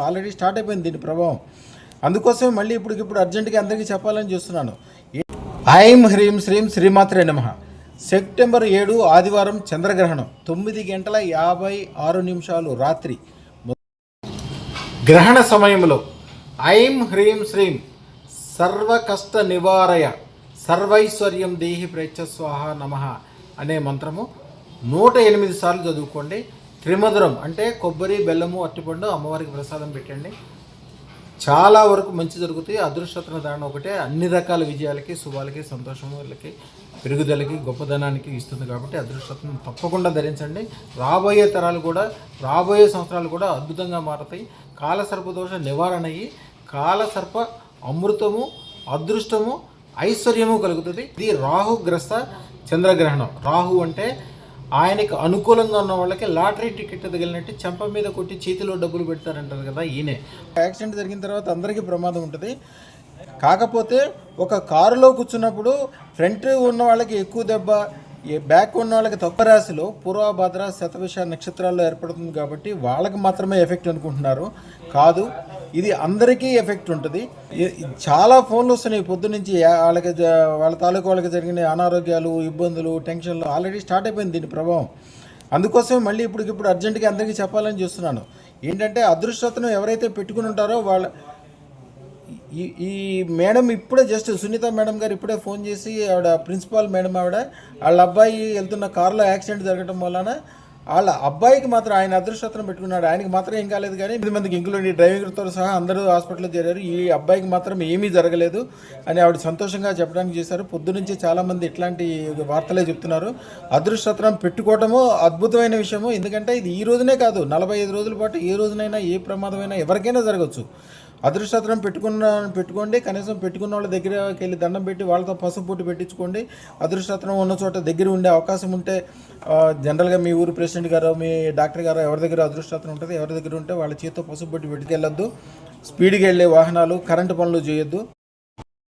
Already start అయిపోయింది దీని ప్రభావం. అందుకోసమే మళ్ళీ ఇప్పటికిప్పుడు అర్జెంటుగా అందరికీ చెప్పాలని చూస్తున్నాను. ఐం హ్రీం శ్రీం శ్రీమాత్రే నమః. సెప్టెంబర్ 7 ఆదివారం చంద్రగ్రహణం 9:56 రాత్రి. గ్రహణ సమయంలో ఐం హ్రీం శ్రీం సర్వ కష్ట నివారయ సర్వైశ్వర్యం దేహి ప్రేచ్ఛ స్వాహ నమః అనే మంత్రము 108 సార్లు చదువుకోండి. త్రిమధురం అంటే కొబ్బరి, బెల్లము, అట్టిపండు అమ్మవారికి ప్రసాదం పెట్టండి. చాలా వరకు మంచి జరుగుతాయి. అదృష్టరత్న ధారణ ఒకటే అన్ని రకాల విజయాలకి, శుభాలకి, సంతోషములకి, పెరుగుదలకి, గొప్పదనానికి ఇస్తుంది. కాబట్టి అదృష్టరత్నం తప్పకుండా ధరించండి. రాబోయే తరాలు కూడా, రాబోయే సంవత్సరాలు కూడా అద్భుతంగా మారుతాయి. కాలసర్పదోష నివారణ అయ్యి కాలసర్ప అమృతము, అదృష్టము, ఐశ్వర్యము కలుగుతుంది. ఇది రాహుగ్రస్త చంద్రగ్రహణం. రాహు అంటే ఆయనకు అనుకూలంగా ఉన్న వాళ్ళకి లాటరీ టికెట్ తగిలినట్టు చెంప మీద కొట్టి చేతిలో డబ్బులు పెడతారంటారు కదా, ఈయనే. యాక్సిడెంట్ జరిగిన తర్వాత అందరికీ ప్రమాదం ఉంటుంది. కాకపోతే ఒక కారులో కూర్చున్నప్పుడు ఫ్రంట్ ఉన్న వాళ్ళకి ఎక్కువ దెబ్బ, బ్యాక్ ఉన్న వాళ్ళకి తక్కువ. రాశిలో పూర్వభద్ర, శతభిష నక్షత్రాల్లో ఏర్పడుతుంది కాబట్టి వాళ్ళకి మాత్రమే ఎఫెక్ట్ అనుకుంటున్నారు. కాదు, ఇది అందరికీ ఎఫెక్ట్ ఉంటుంది. చాలా ఫోన్లు వస్తున్నాయి పొద్దున్నుంచి. వాళ్ళ తాలూకు వాళ్ళకి జరిగిన అనారోగ్యాలు, ఇబ్బందులు, టెన్షన్లు ఆల్రెడీ స్టార్ట్ అయిపోయింది దీని ప్రభావం. అందుకోసమే మళ్ళీ ఇప్పటికిప్పుడు అర్జెంటుగా అందరికీ చెప్పాలని చూస్తున్నాను. ఏంటంటే అదృష్టతను ఎవరైతే పెట్టుకుని ఉంటారో వాళ్ళ ఈ మేడం ఇప్పుడే జస్ట్ సునీత మేడం గారు ఇప్పుడే ఫోన్ చేసి, ఆవిడ ప్రిన్సిపాల్ మేడం, వాళ్ళ అబ్బాయి వెళ్తున్న కారులో యాక్సిడెంట్ జరగడం వలన వాళ్ళ అబ్బాయికి మాత్రం ఆయన అదృష్టతను పెట్టుకున్నాడు. ఆయనకి మాత్రం ఏం కాలేదు, కానీ 8 మందికి ఇంక్లూడింగ్ డ్రైవర్తో సహా అందరూ హాస్పిటల్లో చేరారు. ఈ అబ్బాయికి మాత్రం ఏమీ జరగలేదు అని ఆవిడ సంతోషంగా చెప్పడానికి చేశారు. పొద్దునుంచి చాలామంది ఇట్లాంటి వార్తలే చెప్తున్నారు. అదృష్టతనం పెట్టుకోవటము అద్భుతమైన విషయము. ఎందుకంటే ఇది ఈ రోజునే కాదు, 45 రోజుల పాటు ఏ రోజునైనా ఏ ప్రమాదమైనా ఎవరికైనా జరగవచ్చు. అదృష్టతనం పెట్టుకోండి. కనీసం పెట్టుకున్న వాళ్ళ దగ్గరికి వెళ్ళి దండం పెట్టి వాళ్ళతో పసుపు పొట్టు పెట్టించుకోండి. అదృష్టతనం ఉన్న చోట దగ్గర ఉండే అవకాశం ఉంటే, జనరల్గా మీ ఊరు ప్రెసిడెంట్ గారు, మీ డాక్టర్ గారు ఎవరి దగ్గర అదృష్టతనం ఉంటుంది, ఎవరి దగ్గర ఉంటే వాళ్ళ చేతితో పసుపు పొట్టు పెట్టుకెళ్ళొద్దు. స్పీడ్కి వెళ్ళే వాహనాలు, కరెంటు పనులు చేయొద్దు.